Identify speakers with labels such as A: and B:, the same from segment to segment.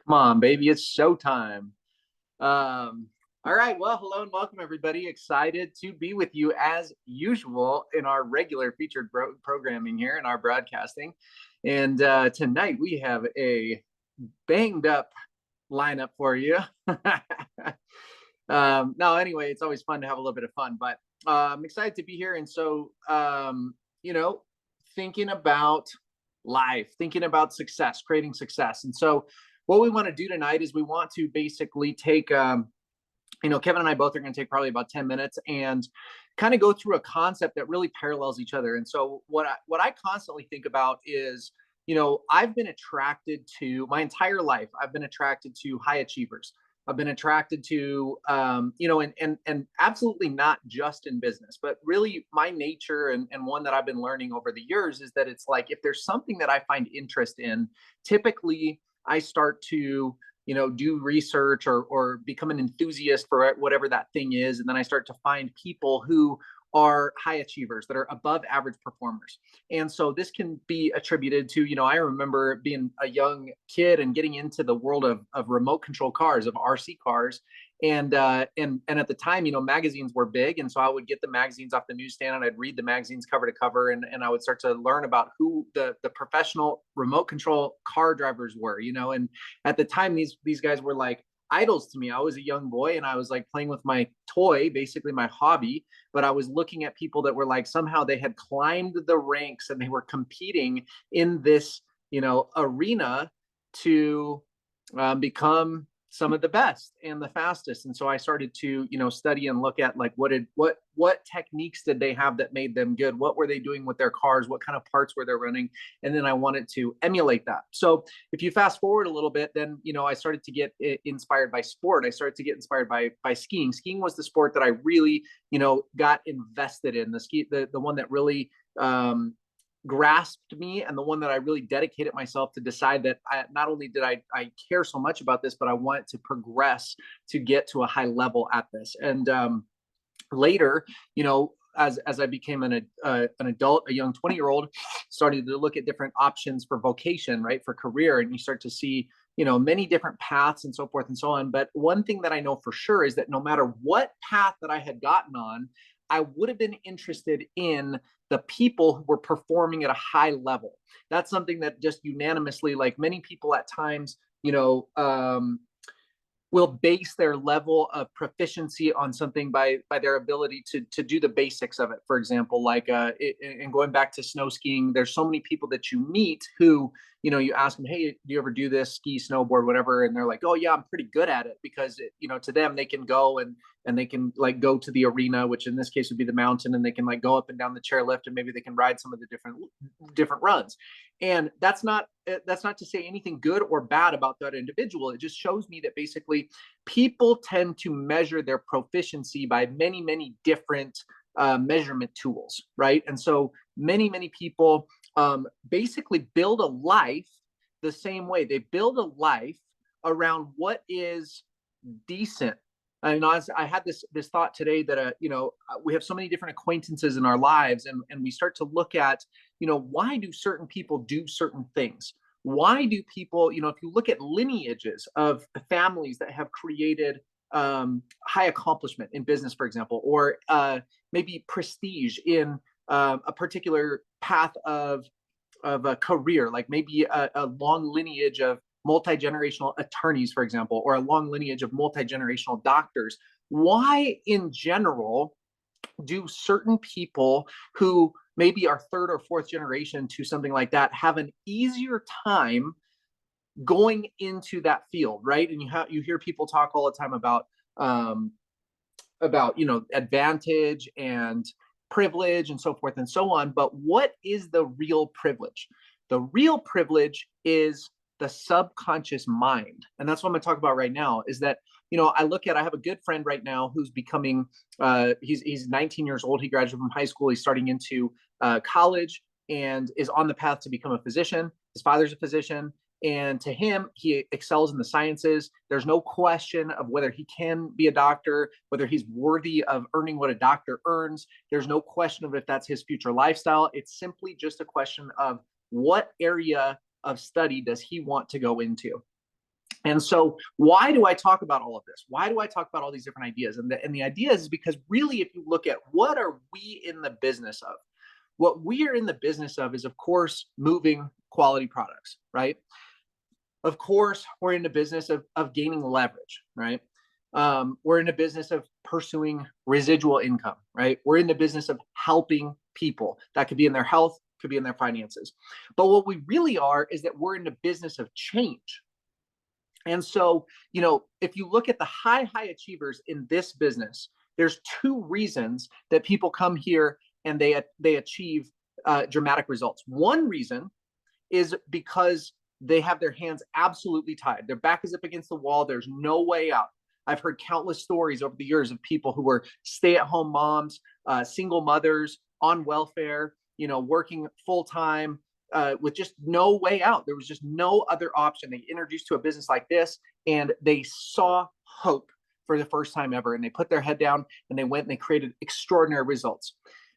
A: Come on, baby, it's showtime. Um, all right, well, hello and welcome, everybody. Excited to be with you as usual in our regular featured programming here in our broadcasting. And tonight we have a banged up lineup for you. No, anyway, it's always fun to have a little bit of fun, but I'm excited to be here. And so, you know, thinking about life, thinking about success, creating success. And so, what we want to do tonight is we want to basically take, Kevin and I both are going to take probably about 10 minutes and kind of go through a concept that really parallels each other. And so, what I constantly think about is, I've been attracted to my entire life. I've been attracted to high achievers. I've been attracted to, and absolutely not just in business, but really my nature and one that I've been learning over the years is that it's like if there's something that I find interest in, typically I start to do research or become an enthusiast for whatever that thing is, and then I start to find people who are high achievers that are above average performers. And so this can be attributed to, I remember being a young kid and getting into the world of remote control cars, of RC cars. And at the time, magazines were big. And so I would get the magazines off the newsstand and I'd read the magazines cover to cover. And I would start to learn about who the professional remote control car drivers were, and at the time, these guys were like idols to me. I was a young boy and I was like playing with my toy, basically my hobby, but I was looking at people that were like somehow they had climbed the ranks and they were competing in this, arena to become some of the best and the fastest. And so I started to, study and look at like what techniques did they have that made them good? What were they doing with their cars? What kind of parts were they running? And then I wanted to emulate that. So if you fast forward a little bit, then I started to get inspired by sport. I started to get inspired by skiing. Skiing was the sport that I really, got invested in. The one that really grasped me, and the one that I really dedicated myself to decide that not only did I care so much about this, but I wanted to progress to get to a high level at this. And later, as I became an adult, a young 20-year-old, started to look at different options for vocation, right, for career, and you start to see many different paths and so forth and so on. But one thing that I know for sure is that no matter what path that I had gotten on, I would have been interested in the people who were performing at a high level. That's something that just unanimously, like many people at times, will base their level of proficiency on something by their ability to do the basics of it. For example, like and going back to snow skiing, there's so many people that you meet who you ask them, hey, do you ever do this, ski, snowboard, whatever, and they're like, oh yeah, I'm pretty good at it, because to them they can go and they can like go to the arena, which in this case would be the mountain, and they can like go up and down the chairlift, and maybe they can ride some of the different runs. And that's not to say anything good or bad about that individual. It just shows me that basically people tend to measure their proficiency by many different measurement tools, right? And so many people basically build a life the same way. They build a life around what is decent. And I had this thought today that we have so many different acquaintances in our lives, and we start to look at why do certain people do certain things? Why do people, if you look at lineages of families that have created high accomplishment in business, for example, or maybe prestige in a particular path of a career, like maybe a long lineage of multi-generational attorneys, for example, or a long lineage of multi-generational doctors. Why, in general, do certain people who maybe are third or fourth generation to something like that have an easier time going into that field, right? And you hear people talk all the time about advantage and privilege and so forth and so on. But what is the real privilege? The real privilege is the subconscious mind. And that's what I'm going to talk about right now, is that, I have a good friend right now who's becoming, he's 19 years old. He graduated from high school. He's starting into college and is on the path to become a physician. His father's a physician. And to him, he excels in the sciences. There's no question of whether he can be a doctor, whether he's worthy of earning what a doctor earns. There's no question of if that's his future lifestyle. It's simply just a question of what area of study does he want to go into. And so why do I talk about all of this? Why do I talk about all these different ideas? And the idea is because really, if you look at what are we in the business of, what we are in the business of is, of course, moving quality products, right? Of course, we're in the business of gaining leverage, right? We're in the business of pursuing residual income, right? We're in the business of helping people. That could be in their health, could be in their finances. But what we really are is that we're in the business of change. And so, if you look at the high achievers in this business, there's two reasons that people come here and they achieve dramatic results. One reason is because they have their hands absolutely tied. Their back is up against the wall. There's no way out. I've heard countless stories over the years of people who were stay-at-home moms, single mothers on welfare, working full time, with just no way out. There was just no other option. They introduced to a business like this, and they saw hope for the first time ever. And they put their head down and they went and they created extraordinary results.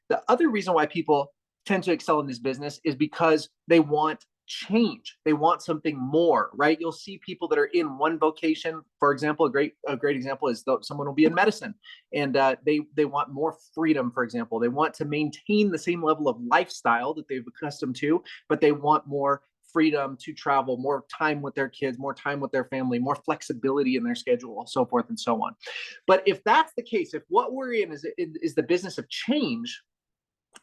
A: The other reason why people tend to excel in this business is because they want change. They want something more, right? You'll see people that are in one vocation. For example, a great example is someone will be in medicine, and they want more freedom. For example, they want to maintain the same level of lifestyle that they've accustomed to, but they want more freedom to travel, more time with their kids, more time with their family, more flexibility in their schedule, so forth and so on. But if that's the case, if what we're in is the business of change,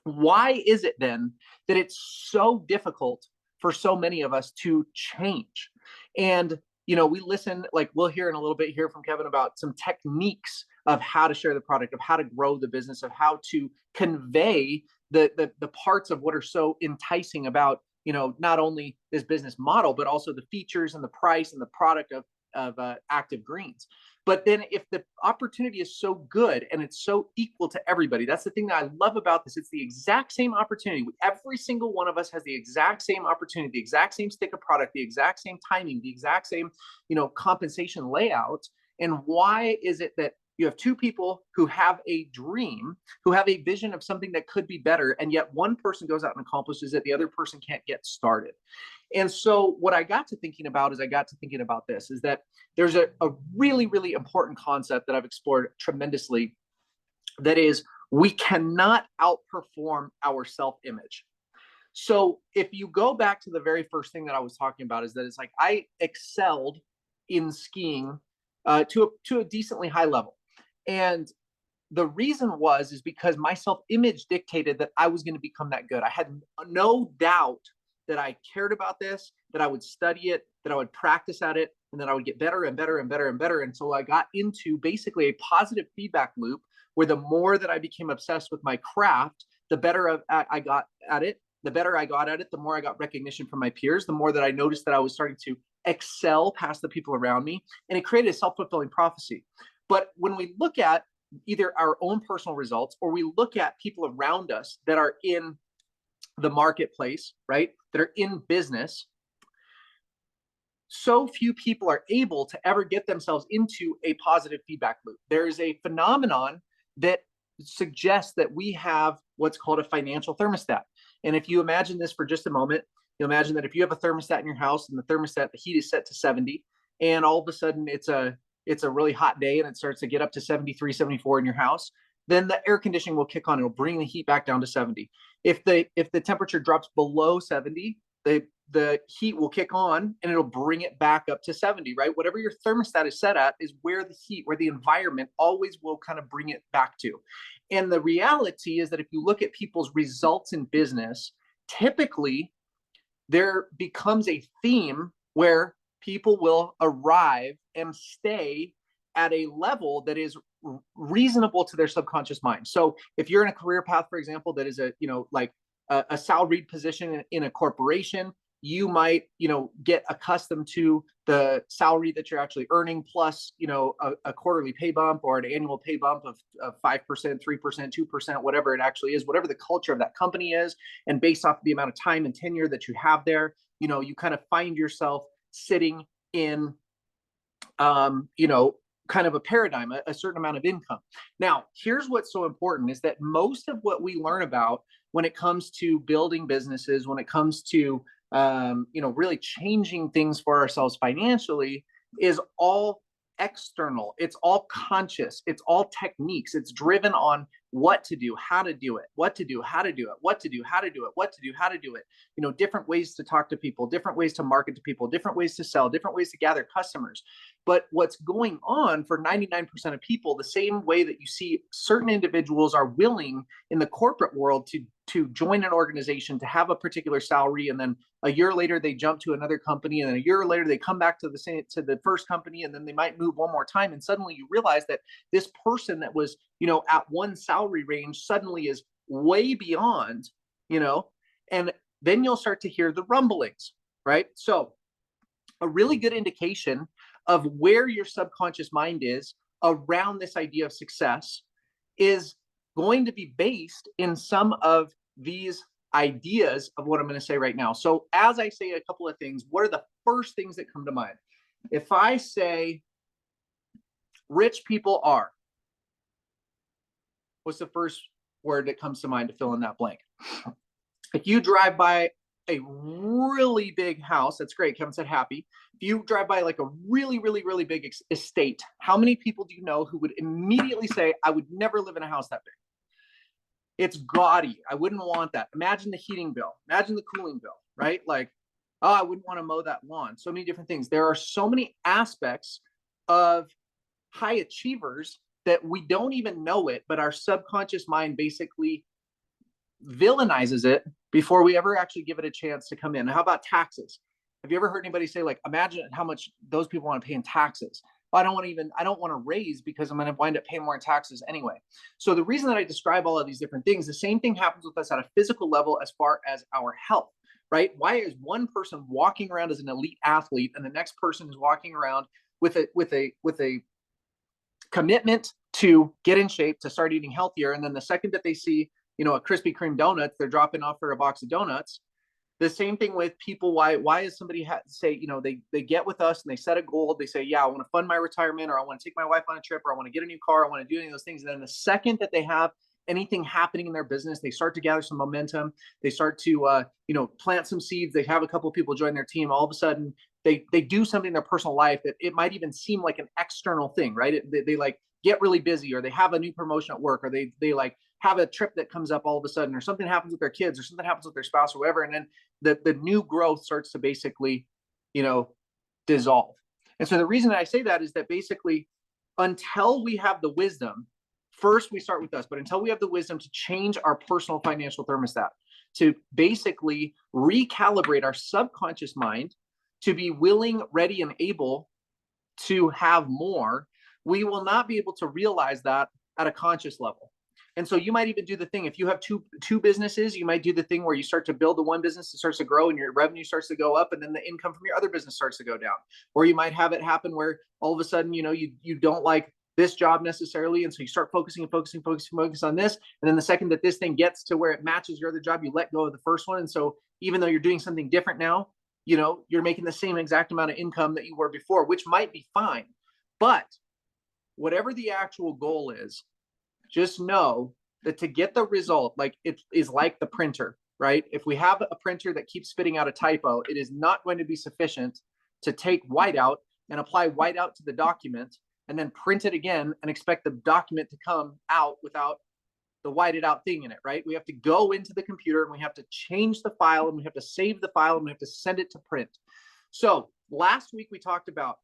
A: why is it then that it's so difficult for so many of us to change? And we listen, like we'll hear in a little bit here from Kevin about some techniques of how to share the product, of how to grow the business, of how to convey the parts of what are so enticing about not only this business model, but also the features and the price and the product of Active Greens. But then if the opportunity is so good and it's so equal to everybody, that's the thing that I love about this. It's the exact same opportunity. Every single one of us has the exact same opportunity, the exact same stick of product, the exact same timing, the exact same, compensation layout. And why is it that you have two people who have a dream, who have a vision of something that could be better, and yet one person goes out and accomplishes it, the other person can't get started? And so what I got to thinking about is this, is that there's a really, really important concept that I've explored tremendously. That is, we cannot outperform our self-image. So if you go back to the very first thing that I was talking about, is that it's like I excelled in skiing to a decently high level. And the reason is because my self-image dictated that I was going to become that good. I had no doubt that I cared about this, that I would study it, that I would practice at it, and that I would get better and better and better and better. And so I got into basically a positive feedback loop where the more that I became obsessed with my craft, the better I got at it. The better I got at it, the more I got recognition from my peers, the more that I noticed that I was starting to excel past the people around me. And it created a self-fulfilling prophecy. But when we look at either our own personal results, or we look at people around us that are in the marketplace, right, that are in business, so few people are able to ever get themselves into a positive feedback loop. There is a phenomenon that suggests that we have what's called a financial thermostat. And if you imagine this for just a moment, you'll imagine that if you have a thermostat in your house, and the thermostat, the heat is set to 70, and all of a sudden it's a really hot day and it starts to get up to 73, 74 in your house, then the air conditioning will kick on. It'll bring the heat back down to 70. If the temperature drops below 70, the heat will kick on and it'll bring it back up to 70, right? Whatever your thermostat is set at is where the environment always will kind of bring it back to. And the reality is that if you look at people's results in business, typically there becomes a theme where people will arrive and stay at a level that is reasonable to their subconscious mind. So if you're in a career path, for example, that is a salaried position in a corporation, you might, get accustomed to the salary that you're actually earning, plus, a quarterly pay bump or an annual pay bump of 5%, 3%, 2%, whatever it actually is, whatever the culture of that company is. And based off the amount of time and tenure that you have there, you kind of find yourself sitting in, kind of a paradigm, a certain amount of income. Now, here's what's so important is that most of what we learn about when it comes to building businesses, when it comes to, really changing things for ourselves financially, is all external. It's all conscious. It's all techniques. It's driven on what to do, how to do it, what to do, how to do it, what to do, how to do it, what to do, how to do it. Different ways to talk to people, different ways to market to people, different ways to sell, different ways to gather customers. But what's going on for 99% of people, the same way that you see certain individuals are willing in the corporate world to join an organization, to have a particular salary, and then a year later they jump to another company, and then a year later they come back to the first company, and then they might move one more time, and suddenly you realize that this person that was at one salary range suddenly is way beyond, and then you'll start to hear the rumblings, right? So a really good indication of where your subconscious mind is around this idea of success is going to be based in some of these ideas of what I'm going to say right now. So as I say a couple of things, what are the first things that come to mind? If I say rich people are, what's the first word that comes to mind to fill in that blank? If you drive by a really big house, that's great. Kevin said happy. If you drive by like a really, really, really big estate, how many people do you know who would immediately say, I would never live in a house that big? It's gaudy. I wouldn't want that. Imagine the heating bill. Imagine the cooling bill, right? Like, oh, I wouldn't want to mow that lawn. So many different things. There are so many aspects of high achievers that we don't even know it, but our subconscious mind basically villainizes it before we ever actually give it a chance to come in. How about taxes? Have you ever heard anybody say, like, imagine how much those people want to pay in taxes? Well, I don't want to raise because I'm going to wind up paying more in taxes anyway. So the reason that I describe all of these different things, the same thing happens with us at a physical level as far as our health, right? Why is one person walking around as an elite athlete and the next person is walking around with a commitment to get in shape, to start eating healthier, and then the second that they see a Krispy Kreme donuts, they're dropping off for a box of donuts? The same thing with people. Why is somebody say, they get with us and they set a goal. They say, yeah, I want to fund my retirement, or I want to take my wife on a trip, or I want to get a new car, I want to do any of those things. And then the second that they have anything happening in their business, they start to gather some momentum. They start to, plant some seeds. They have a couple of people join their team. All of a sudden, they do something in their personal life that it might even seem like an external thing, right? They like get really busy, or they have a new promotion at work, or they like have a trip that comes up all of a sudden, or something happens with their kids, or something happens with their spouse, or whatever. And then the new growth starts to basically, dissolve. And so the reason that I say that is that basically, until we have the wisdom, first we start with us, but until we have the wisdom to change our personal financial thermostat, to basically recalibrate our subconscious mind to be willing, ready, and able to have more, we will not be able to realize that at a conscious level. And so you might even do the thing, if you have two businesses, you might do the thing where you start to build the one business that starts to grow and your revenue starts to go up, and then the income from your other business starts to go down. Or you might have it happen where all of a sudden, you don't like this job necessarily, and so you start focusing on this. And then the second that this thing gets to where it matches your other job, you let go of the first one. And so even though you're doing something different now, you're making the same exact amount of income that you were before, which might be fine. But whatever the actual goal is, just know that to get the result, like it is like the printer, right? If we have a printer that keeps spitting out a typo, it is not going to be sufficient to take whiteout and apply whiteout to the document and then print it again and expect the document to come out without the whited out thing in it, right? We have to go into the computer and we have to change the file, and we have to save the file, and we have to send it to print. So last week we talked about,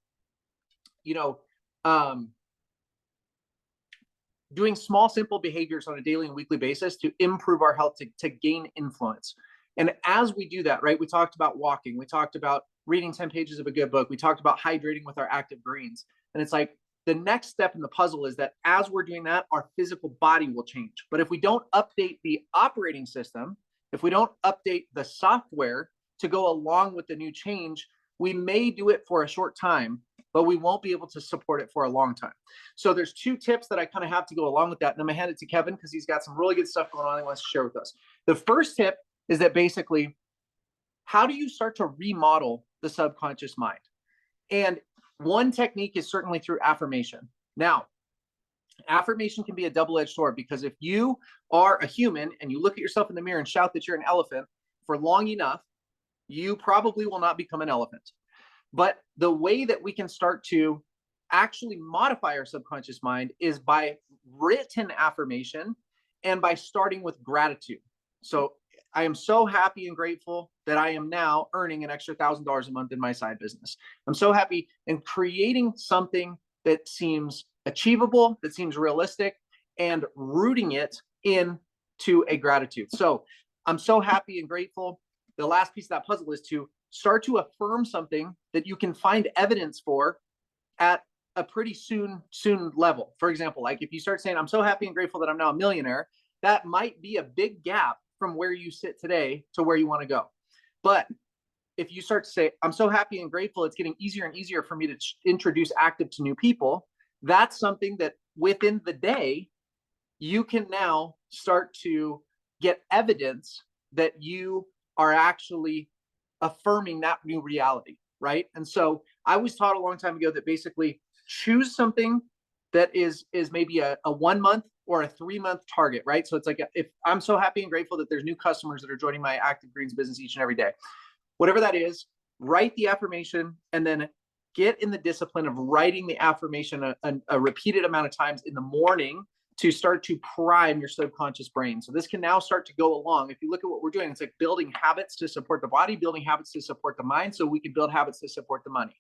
A: doing small, simple behaviors on a daily and weekly basis to improve our health, to gain influence. And as we do that, right, we talked about walking. We talked about reading 10 pages of a good book. We talked about hydrating with our active greens. And it's like the next step in the puzzle is that as we're doing that, our physical body will change. But if we don't update the operating system, if we don't update the software to go along with the new change, we may do it for a short time, but we won't be able to support it for a long time. So there's two tips that I kind of have to go along with that. And I'm gonna hand it to Kevin because he's got some really good stuff going on he wants to share with us. The first tip is that basically, how do you start to remodel the subconscious mind? And one technique is certainly through affirmation. Now, affirmation can be a double-edged sword, because if you are a human and you look at yourself in the mirror and shout that you're an elephant for long enough, you probably will not become an elephant. But the way that we can start to actually modify our subconscious mind is by written affirmation and by starting with gratitude. So I am so happy and grateful that I am now earning an extra $1,000 a month in my side business. I'm so happy in creating something that seems achievable, that seems realistic, and rooting it into a gratitude. So I'm so happy and grateful. The last piece of that puzzle is to start to affirm something that you can find evidence for at a pretty soon level. For example, like if you start saying, I'm so happy and grateful that I'm now a millionaire, that might be a big gap from where you sit today to where you want to go. But if you start to say, I'm so happy and grateful, it's getting easier and easier for me to introduce active to new people, that's something that within the day, you can now start to get evidence that you are actually affirming that new reality, right? And so I was taught a long time ago that basically choose something that is maybe a 1 month or a 3 month target, right? So it's like, if I'm so happy and grateful that there's new customers that are joining my Active Greens business each and every day, whatever that is, write the affirmation and then get in the discipline of writing the affirmation a repeated amount of times in the morning to start to prime your subconscious brain. So this can now start to go along. If you look at what we're doing, it's like building habits to support the body, building habits to support the mind, so we can build habits to support the money.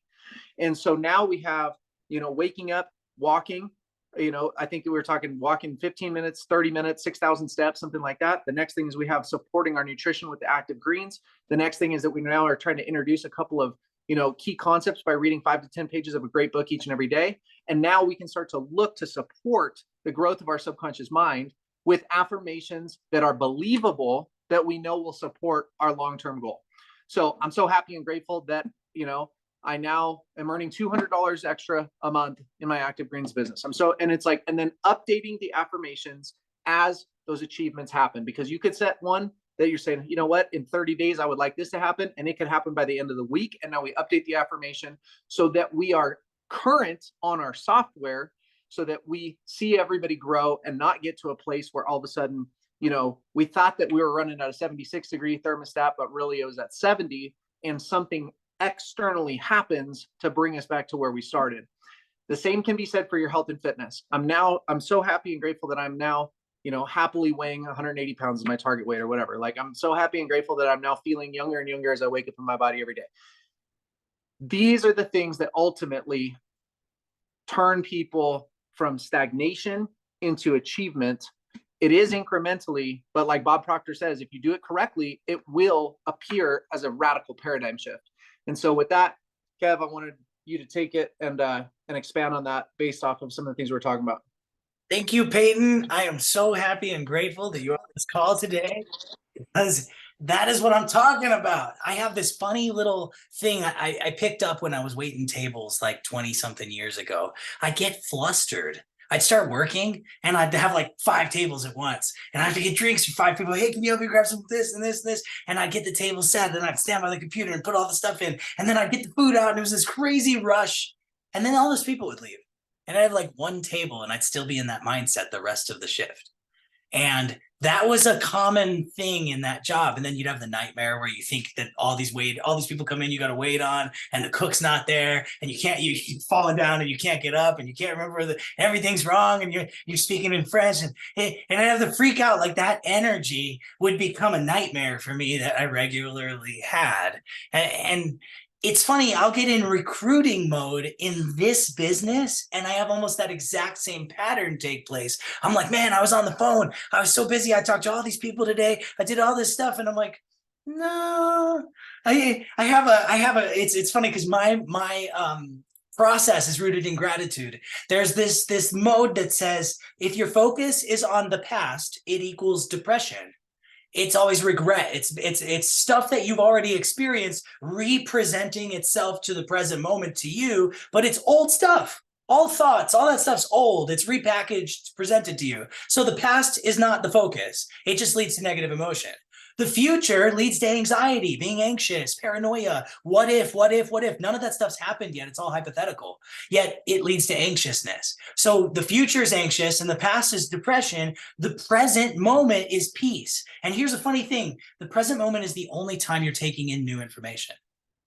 A: And so now we have, waking up, walking, I think we were talking walking 15 minutes, 30 minutes, 6,000 steps, something like that. The next thing is we have supporting our nutrition with the Active Greens. The next thing is that we now are trying to introduce a couple of, key concepts by reading 5 to 10 pages of a great book each and every day. And now we can start to look to support the growth of our subconscious mind with affirmations that are believable, that we know will support our long-term goal. So I'm so happy and grateful that, I now am earning $200 extra a month in my Active Greens business. And it's like, and then updating the affirmations as those achievements happen, because you could set one that you're saying, you know what, in 30 days, I would like this to happen. And it could happen by the end of the week. And now we update the affirmation so that we are current on our software, so that we see everybody grow and not get to a place where all of a sudden, we thought that we were running at a 76-degree thermostat, but really it was at 70, and something externally happens to bring us back to where we started. The same can be said for your health and fitness. I'm so happy and grateful that I'm now, happily weighing 180 pounds as my target weight or whatever. Like, I'm so happy and grateful that I'm now feeling younger and younger as I wake up in my body every day. These are the things that ultimately turn people from stagnation into achievement. It is incrementally, but like Bob Proctor says, if you do it correctly, it will appear as a radical paradigm shift. And so with that, Kev, I wanted you to take it and expand on that based off of some of the things we're talking about.
B: Thank you, Peyton. I am so happy and grateful that you're on this call today, because that is what I'm talking about. I have this funny little thing I picked up when I was waiting tables like 20 something years ago. I get flustered. I'd start working and I'd have like 5 tables at once, and I have to get drinks for 5 people. Hey, can you help me grab some of this and this and this? And I'd get the table set, then I'd stand by the computer and put all the stuff in, and then I'd get the food out, and it was this crazy rush. And then all those people would leave, and I'd have like 1 table, and I'd still be in that mindset the rest of the shift. And that was a common thing in that job. And then you'd have the nightmare where you think that all these people come in, you got to wait on, and the cook's not there, and you're falling down and you can't get up, and you can't remember everything's wrong, and you're speaking in French, and I have to freak out. Like, that energy would become a nightmare for me that I regularly had. And it's funny, I'll get in recruiting mode in this business, and I have almost that exact same pattern take place. I'm like, man, I was on the phone. I was so busy. I talked to all these people today. I did all this stuff. And I'm like, no, it's funny because my process is rooted in gratitude. There's this mode that says, if your focus is on the past, it equals depression. It's always regret. It's stuff that you've already experienced representing itself to the present moment to you, but it's old stuff. All thoughts, all that stuff's old. It's repackaged, presented to you. So the past is not the focus. It just leads to negative emotion. The future leads to anxiety, being anxious, paranoia. What if? None of that stuff's happened yet. It's all hypothetical. Yet it leads to anxiousness. So the future is anxious and the past is depression. The present moment is peace. And here's a funny thing. The present moment is the only time you're taking in new information.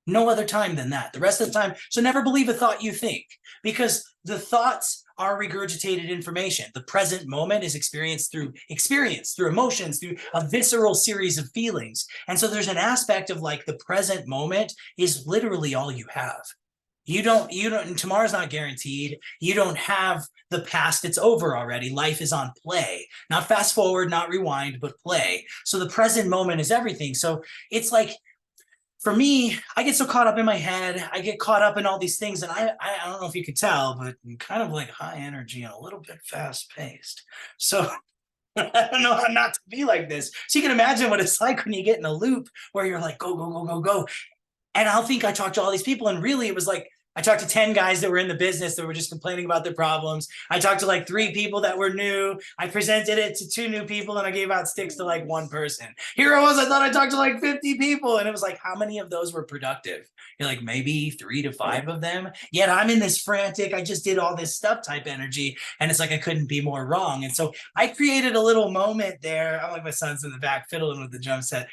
B: No other time than that. The rest of the time, so never believe a thought you think, because the thoughts are regurgitated information. The present moment is experienced through emotions, through a visceral series of feelings. And so there's an aspect of like the present moment is literally all you have. You don't, and tomorrow's not guaranteed. You don't have the past. It's over already. Life is on play, not fast forward, not rewind, but play. So the present moment is everything. So it's like, for me, I get so caught up in my head. I get caught up in all these things. And I don't know if you could tell, but I'm kind of like high energy and a little bit fast paced. So I don't know how not to be like this. So you can imagine what it's like when you get in a loop where you're like, go, go, go, go, go. And I'll think I talked to all these people, and really it was like I talked to 10 guys that were in the business that were just complaining about their problems. I talked to like 3 people that were new. I presented it to 2 new people, and I gave out sticks to like 1 person. Here I was, I thought I talked to like 50 people, and it was like, how many of those were productive? You're like, maybe 3 to 5 of them. Yet I'm in this frantic, I just did all this stuff type energy, and it's like I couldn't be more wrong. And so I created a little moment there. I'm like, my son's in the back fiddling with the drum set.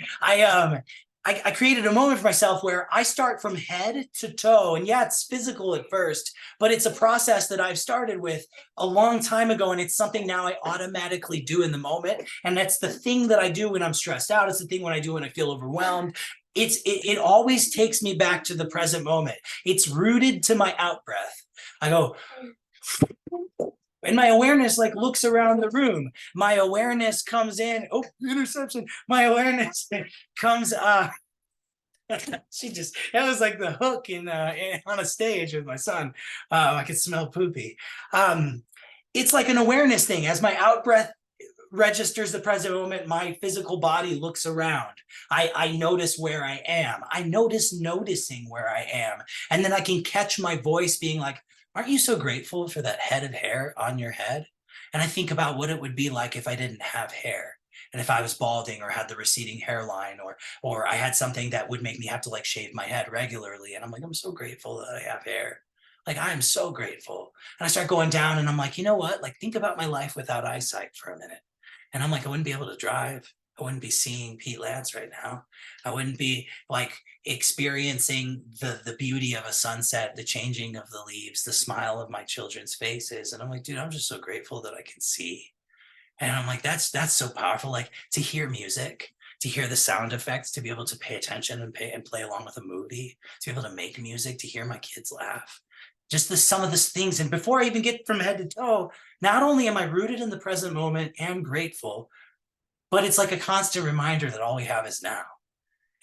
B: I created a moment for myself where I start from head to toe. And yeah, it's physical at first, but it's a process that I've started with a long time ago. And it's something now I automatically do in the moment. And that's the thing that I do when I'm stressed out. It's the thing when I do when I feel overwhelmed. It always takes me back to the present moment. It's rooted to my out breath. I go, and my awareness like looks around the room. My awareness comes in. Oh, interception. My awareness comes she just, that was like the hook in on a stage with my son. I could smell poopy. It's like an awareness thing. As my out breath registers the present moment, my physical body looks around. I notice where I am. I noticing where I am. And then I can catch my voice being like, aren't you so grateful for that head of hair on your head? And I think about what it would be like if I didn't have hair. And if I was balding or had the receding hairline, or I had something that would make me have to like shave my head regularly. And I'm like, I'm so grateful that I have hair. Like, I am so grateful. And I start going down, and I'm like, you know what? Like, think about my life without eyesight for a minute. And I'm like, I wouldn't be able to drive. I wouldn't be seeing Pete Lance right now. I wouldn't be like experiencing the beauty of a sunset, the changing of the leaves, the smile of my children's faces. And I'm like, dude, I'm just so grateful that I can see. And I'm like, that's so powerful. Like, to hear music, to hear the sound effects, to be able to pay attention and play along with a movie, to be able to make music, to hear my kids laugh. Just some of the things. And before I even get from head to toe, not only am I rooted in the present moment and grateful, but it's like a constant reminder that all we have is now.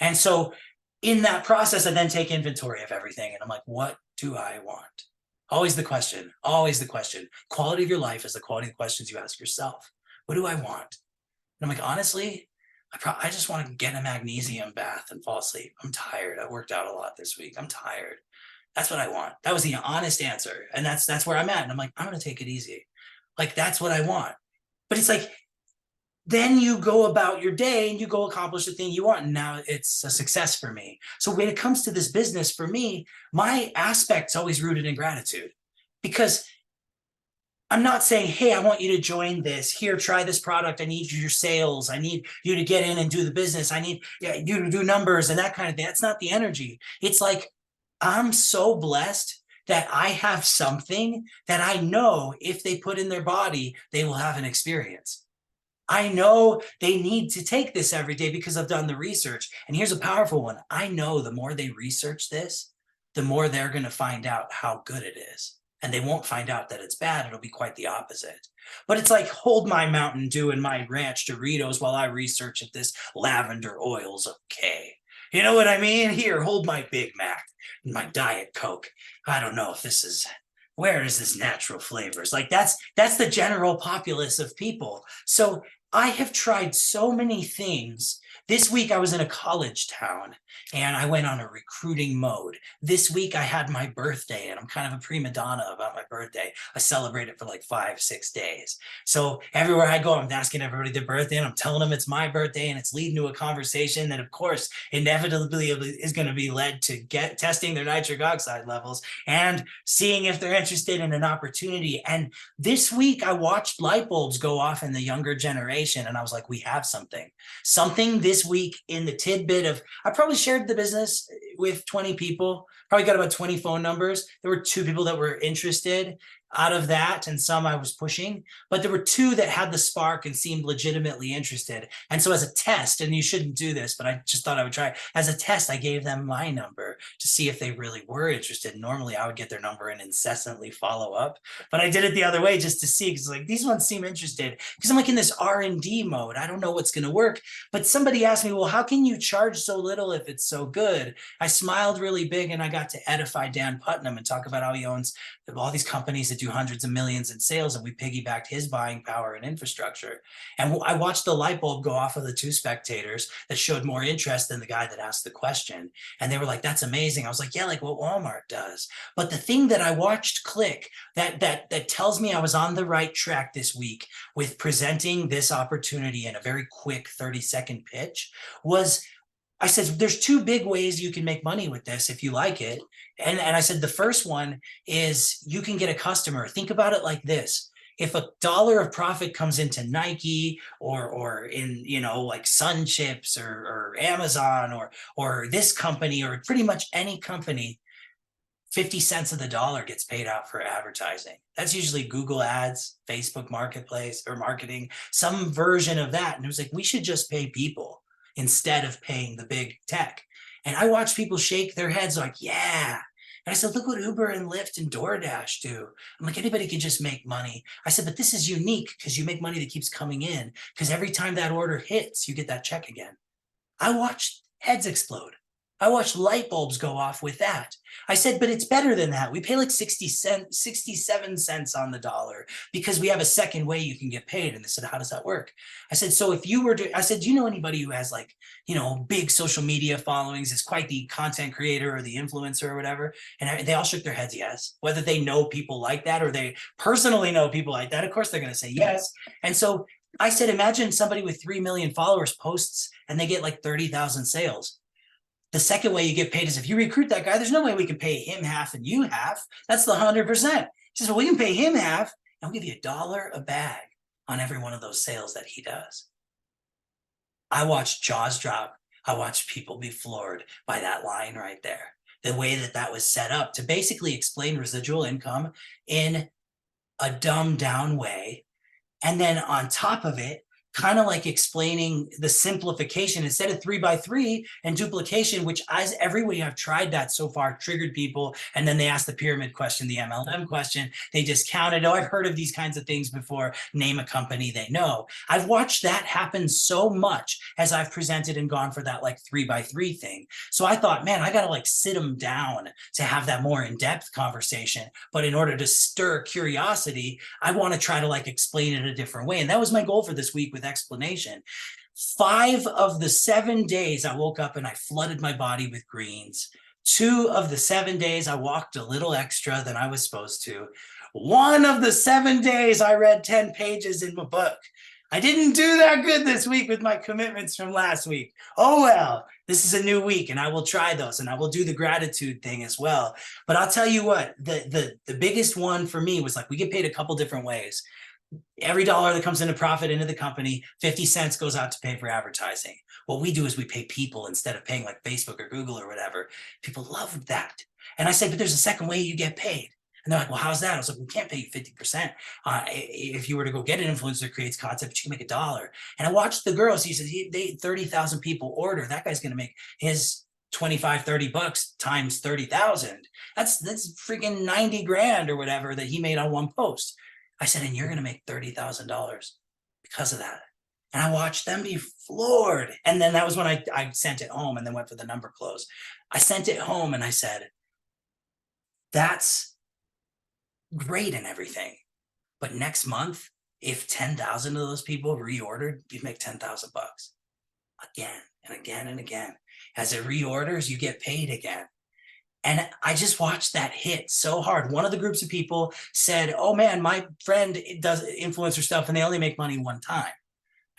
B: And so in that process, I then take inventory of everything. And I'm like, what do I want? Always the question, always the question. Quality of your life is the quality of the questions you ask yourself. What do I want? And I'm like, honestly, I just want to get a magnesium bath and fall asleep. I'm tired. I worked out a lot this week. I'm tired. That's what I want. That was the honest answer. And that's where I'm at. And I'm like, I'm going to take it easy. Like, that's what I want. But it's like, then you go about your day and you go accomplish the thing you want. And now it's a success for me. So when it comes to this business, for me, my aspect's always rooted in gratitude, because I'm not saying, hey, I want you to join this. Here, try this product. I need your sales. I need you to get in and do the business. I need you to do numbers and that kind of thing. That's not the energy. It's like, I'm so blessed that I have something that I know if they put in their body, they will have an experience. I know they need to take this every day because I've done the research. And here's a powerful one. I know the more they research this, the more they're going to find out how good it is. And they won't find out that it's bad. It'll be quite the opposite. But it's like, hold my Mountain Dew and my ranch Doritos while I research if this lavender oil's okay. You know what I mean? Here, hold my Big Mac and my Diet Coke. I don't know if this is, where is this natural flavors? Like, that's the general populace of people. So I have tried so many things. This week I was in a college town and I went on a recruiting mode. This week I had my birthday, and I'm kind of a prima donna about my birthday. I celebrate it for like 5-6 days. So everywhere I go, I'm asking everybody their birthday, and I'm telling them it's my birthday, and it's leading to a conversation that, of course, inevitably is going to be led to testing their nitric oxide levels and seeing if they're interested in an opportunity. And this week I watched light bulbs go off in the younger generation, and I was like, we have something this week in the tidbit of, I probably shared the business with 20 people, probably got about 20 phone numbers. There were 2 people that were interested out of that, and some I was pushing, but there were 2 that had the spark and seemed legitimately interested. And so as a test, and you shouldn't do this, but I just thought I would try, as a test, I gave them my number to see if they really were interested. Normally I would get their number and incessantly follow up, but I did it the other way just to see, because like these ones seem interested, because I'm like in this R&D mode. I don't know what's going to work. But somebody asked me, well, how can you charge so little if it's so good? I smiled really big and I got to edify Dan Putnam and talk about how he owns all these companies that do hundreds of millions in sales, and we piggybacked his buying power and infrastructure. And I watched the light bulb go off of the 2 spectators that showed more interest than the guy that asked the question. And they were like, that's amazing. I was like, yeah, like what Walmart does. But the thing that I watched click that tells me I was on the right track this week with presenting this opportunity in a very quick 30-second pitch was, I said, there's 2 big ways you can make money with this if you like it. And I said, the first one is you can get a customer. Think about it like this. If $1 of profit comes into Nike or in, you know, like Sun Chips or Amazon or this company or pretty much any company, 50 cents of the dollar gets paid out for advertising. That's usually Google Ads, Facebook Marketplace or marketing, some version of that. And it was like, we should just pay people instead of paying the big tech. And I watched people shake their heads like, yeah. And I said, look what Uber and Lyft and DoorDash do. I'm like, anybody can just make money. I said, but this is unique because you make money that keeps coming in, because every time that order hits, you get that check again. I watched heads explode. I watched light bulbs go off with that. I said, but it's better than that. We pay like 67 cents on the dollar because we have a second way you can get paid. And they said, how does that work? I said, so if you were to, I said, do you know anybody who has like, you know, big social media followings, is quite the content creator or the influencer or whatever? And they all shook their heads, yes. Whether they know people like that or they personally know people like that, of course they're going to say yes. And so I said, imagine somebody with 3 million followers posts and they get like 30,000 sales. The second way you get paid is if you recruit that guy, there's no way we can pay him half and you half. That's the 100%. She says, well, we can pay him half and we'll give you $1 a bag on every one of those sales that he does. I watched jaws drop. I watched people be floored by that line right there. The way that that was set up to basically explain residual income in a dumbed down way. And then on top of it, kind of like explaining the simplification instead of 3x3 and duplication, which as every way I've tried that so far triggered people. And then they asked the pyramid question, the MLM question, they discounted. Oh, I've heard of these kinds of things before. Name a company they know. I've watched that happen so much as I've presented and gone for that like 3x3 thing. So I thought, man, I got to like sit them down to have that more in-depth conversation. But in order to stir curiosity, I want to try to like explain it a different way. And that was my goal for this week with explanation. 5 of the 7 days I woke up and I flooded my body with greens. 2 of the 7 days I walked a little extra than I was supposed to. 1 of the 7 days I read 10 pages in my book. I didn't do that good this week with my commitments from last week. Oh, well, this is a new week and I will try those and I will do the gratitude thing as well. But I'll tell you what, the biggest one for me was like, we get paid a couple different ways. Every dollar that comes into profit into the company, 50 cents goes out to pay for advertising. What we do is we pay people instead of paying like Facebook or Google or whatever. People love that. And I said, but there's a second way you get paid. And they're like, well, how's that? I was like, we can't pay you 50%. If you were to go get an influencer that creates content, but you can make $1. And I watched the girls. He said, 30,000 people order. That guy's going to make his 25, 30 bucks times 30,000. That's freaking 90 grand or whatever that he made on one post. I said, and you're going to make $30,000 because of that. And I watched them be floored. And then that was when I sent it home and then went for the number close. I sent it home and I said, that's great and everything. But next month, if 10,000 of those people reordered, you'd make 10,000 bucks again and again and again. As it reorders, you get paid again. And I just watched that hit so hard. One of the groups of people said, oh man, my friend does influencer stuff and they only make money one time.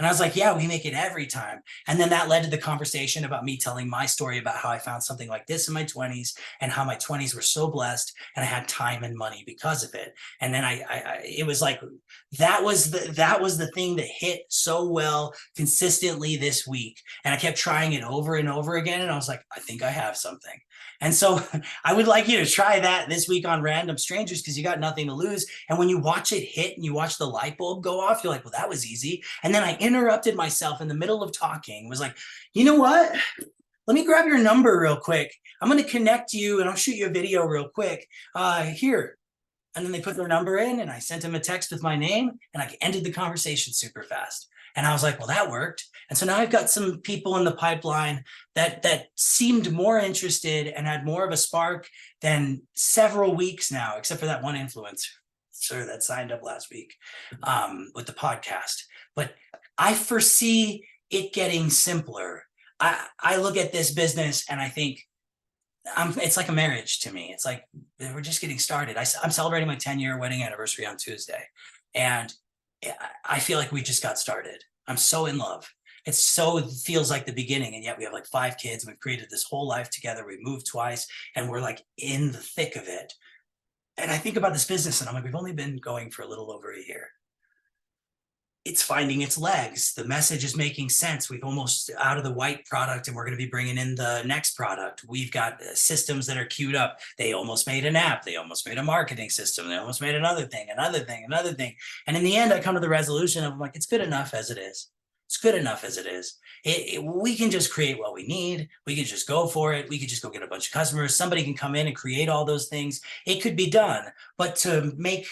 B: And I was like, yeah, we make it every time. And then that led to the conversation about me telling my story about how I found something like this in my 20s and how my 20s were so blessed and I had time and money because of it. And then it was like, that was the thing that hit so well consistently this week. And I kept trying it over and over again. And I was like, I think I have something. And so I would like you to try that this week on Random Strangers, because you got nothing to lose. And when you watch it hit and you watch the light bulb go off, you're like, well, that was easy. And then I interrupted myself in the middle of talking, was like, you know what? Let me grab your number real quick. I'm going to connect you and I'll shoot you a video real quick. Here. And then they put their number in and I sent them a text with my name and I ended the conversation super fast. And I was like, well, that worked. And so now I've got some people in the pipeline that seemed more interested and had more of a spark than several weeks now, except for that one influencer that signed up last week with the podcast. But I foresee it getting simpler. I look at this business and I think it's like a marriage to me. It's like we're just getting started. I'm celebrating my 10-year wedding anniversary on Tuesday. And I feel like we just got started. I'm so in love. It feels like the beginning. And yet we have like 5 kids. And we've created this whole life together. We've moved twice and we're like in the thick of it. And I think about this business and I'm like, we've only been going for a little over a year. It's finding its legs. The message is making sense. We've almost out of the white product and we're going to be bringing in the next product. We've got systems that are queued up. They almost made an app. They almost made a marketing system. They almost made another thing. And in the end, I come to the resolution of like, it's good enough as it is. It's good enough as it is. We can just create what we need. We can just go for it. We could just go get a bunch of customers. Somebody can come in and create all those things. It could be done. But to make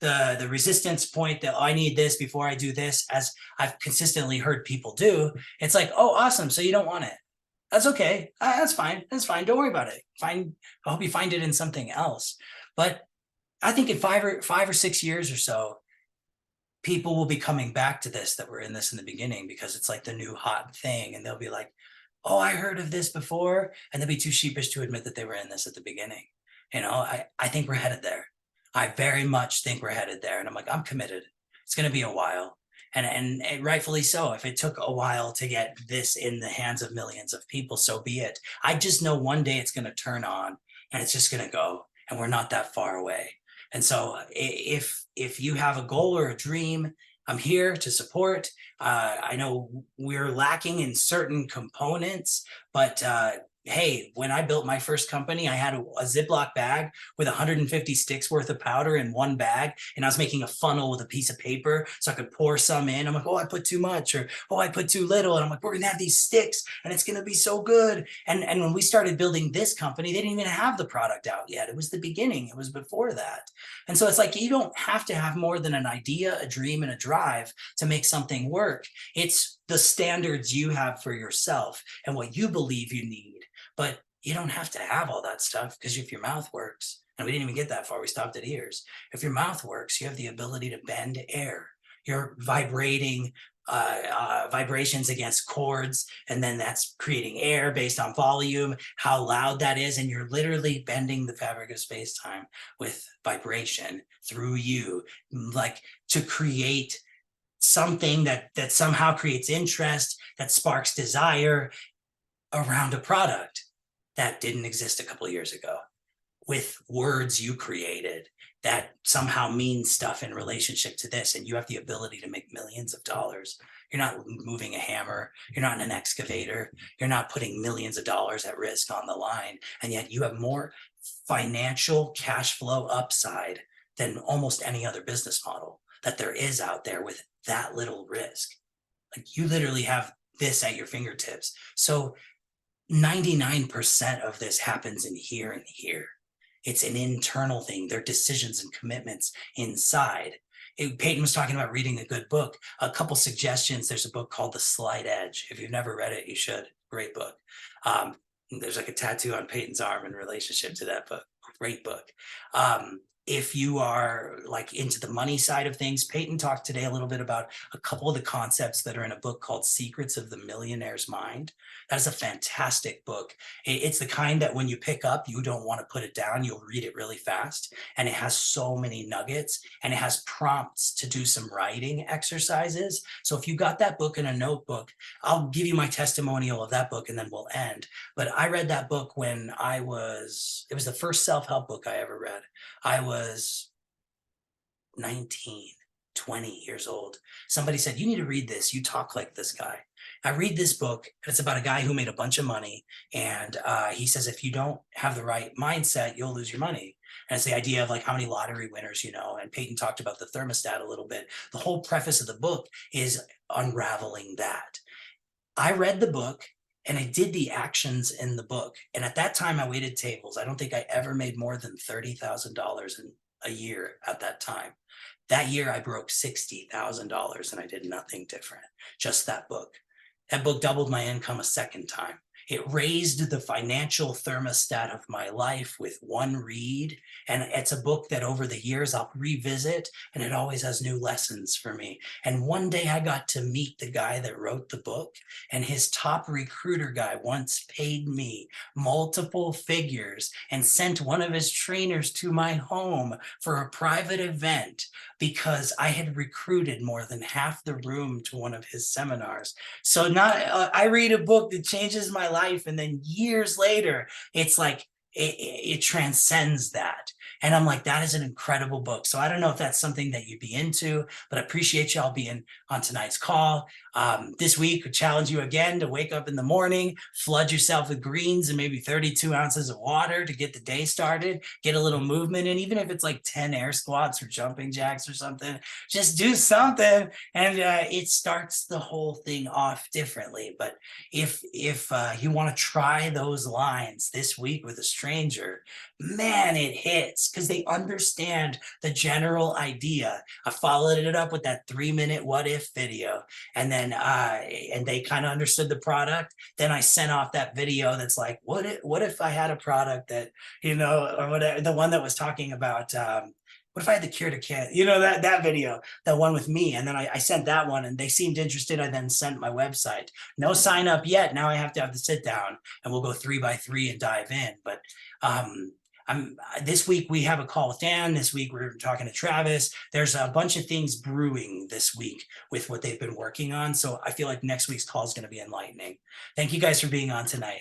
B: the resistance point that I need this before I do this, as I've consistently heard people do, it's like, oh, awesome. So you don't want it. That's okay. That's fine. That's fine. Don't worry about it. Fine. I hope you find it in something else. But I think in 5 or 6 years or so, people will be coming back to this, that were in this in the beginning, because it's like the new hot thing. And they'll be like, oh, I heard of this before. And they'll be too sheepish to admit that they were in this at the beginning. You know, I think we're headed there. I very much think we're headed there. And I'm like, I'm committed. It's going to be a while. And rightfully so. If it took a while to get this in the hands of millions of people, so be it. I just know one day it's going to turn on and it's just going to go. And we're not that far away. And so if you have a goal or a dream, I'm here to support. I know we're lacking in certain components, but hey, when I built my first company, I had a Ziploc bag with 150 sticks worth of powder in one bag. And I was making a funnel with a piece of paper so I could pour some in. I'm like, oh, I put too much, or, oh, I put too little. And I'm like, we're going to have these sticks and it's going to be so good. And when we started building this company, they didn't even have the product out yet. It was the beginning. It was before that. And so it's like, you don't have to have more than an idea, a dream, and a drive to make something work. It's the standards you have for yourself and what you believe you need. But you don't have to have all that stuff, because if your mouth works, and we didn't even get that far, we stopped at ears. If your mouth works, you have the ability to bend air. You're vibrating vibrations against chords, and then that's creating air based on volume, how loud that is, and you're literally bending the fabric of space-time with vibration through you, like to create something that somehow creates interest, that sparks desire around a product that didn't exist a couple of years ago, with words you created that somehow mean stuff in relationship to this. And you have the ability to make millions of dollars. You're not moving a hammer. You're not in an excavator. You're not putting millions of dollars at risk on the line. And yet you have more financial cash flow upside than almost any other business model that there is out there with that little risk. Like, you literally have this at your fingertips. So 99% of this happens in here and here. It's an internal thing. They're decisions and commitments inside. Peyton was talking about reading a good book. A couple suggestions. There's a book called The Slight Edge. If you've never read it, you should. Great book. There's like a tattoo on Peyton's arm in relationship to that book. Great book. if you are like into the money side of things, Peyton talked today a little bit about a couple of the concepts that are in a book called Secrets of the Millionaire's Mind. That is a fantastic book. It's the kind that when you pick up, you don't want to put it down. You'll read it really fast. And it has so many nuggets, and it has prompts to do some writing exercises. So if you got that book in a notebook, I'll give you my testimonial of that book and then we'll end. But I read that book when it was the first self-help book I ever read. I was 19, 20 years old. Somebody said, you need to read this. You talk like this guy. I read this book, and it's about a guy who made a bunch of money. And he says, if you don't have the right mindset, you'll lose your money. And it's the idea of like how many lottery winners, you know, and Peyton talked about the thermostat a little bit. The whole preface of the book is unraveling that. I read the book and I did the actions in the book. And at that time, I waited tables. I don't think I ever made more than $30,000 in a year at that time. That year, I broke $60,000 and I did nothing different, just that book. That book doubled my income a second time. It raised the financial thermostat of my life with one read. And it's a book that over the years I'll revisit, and it always has new lessons for me. And one day I got to meet the guy that wrote the book, and his top recruiter guy once paid me multiple figures and sent one of his trainers to my home for a private event because I had recruited more than half the room to one of his seminars. So I read a book that changes my life, and then years later, it's like it transcends that. And I'm like, that is an incredible book. So I don't know if that's something that you'd be into, but I appreciate y'all being on tonight's call. This week, I challenge you again to wake up in the morning, flood yourself with greens and maybe 32 ounces of water to get the day started, get a little movement. And even if it's like 10 air squats or jumping jacks or something, just do something. And it starts the whole thing off differently. But if you want to try those lines this week with a stranger, man, it hits because they understand the general idea. I followed it up with that 3-minute what if video, and then and they kind of understood the product. Then I sent off that video that's like, what if I had a product that, you know, or whatever, the one that was talking about what if I had the cure to cancer? You know, that video, that one with me. And then I sent that one and they seemed interested. I then sent my website. No sign up yet. Now I have to have the sit down and we'll go 3 by 3 and dive in. But this week we have a call with Dan. This week we're talking to Travis. There's a bunch of things brewing this week with what they've been working on. So I feel like next week's call is going to be enlightening. Thank you guys for being on tonight.